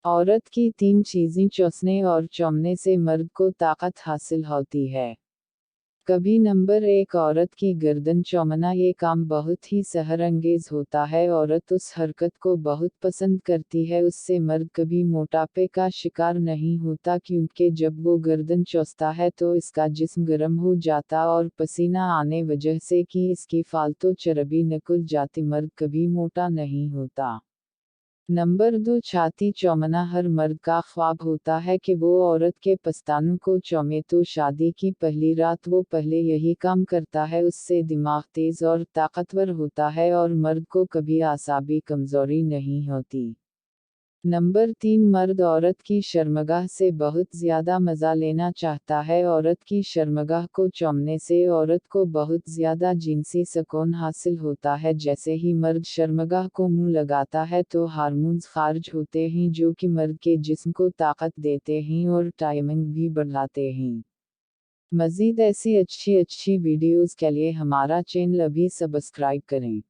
औरत की 3 चीजें चूसने और चूमने से मर्द को ताकत हासिल होती है। कभी नंबर 1 औरत की गर्दन चूमना। ये काम बहुत ही सहरंगेज होता है। औरत उस हरकत को बहुत पसंद करती है। उससे मर्द कभी मोटापे का शिकार नहीं होता, क्योंकि जब वो गर्दन चूसता है तो इसका जिस्म गर्म हो जाता और पसीना आने वजह से कि इसकी फालतू चर्बी निकल जाती। मर्द कभी मोटा नहीं होता। नंबर 2 छाती चूमना। हर मर्द का ख्वाब होता है कि वो औरत के पस्तानों को चूमे। तो शादी की पहली रात वो पहले यही काम करता है। उससे दिमाग तेज और ताकतवर होता है और मर्द को कभी आसाबी कमजोरी नहीं होती। नंबर 3 मर्द औरत की शर्मगाह से बहुत ज्यादा मजा लेना चाहता है। औरत की शर्मगाह को चूमने से औरत को बहुत ज्यादा जिनसी सुकून हासिल होता है। जैसे ही मर्द शर्मगाह को मुंह लगाता है तो हार्मोन्स खारिज होते हैं, जो कि मर्द के जिस्म को ताकत देते हैं और टाइमिंग भी बढ़ाते हैं। मजीद ऐसी अच्छी वीडियोस के लिए हमारा चैनल अभी सब्सक्राइब करें।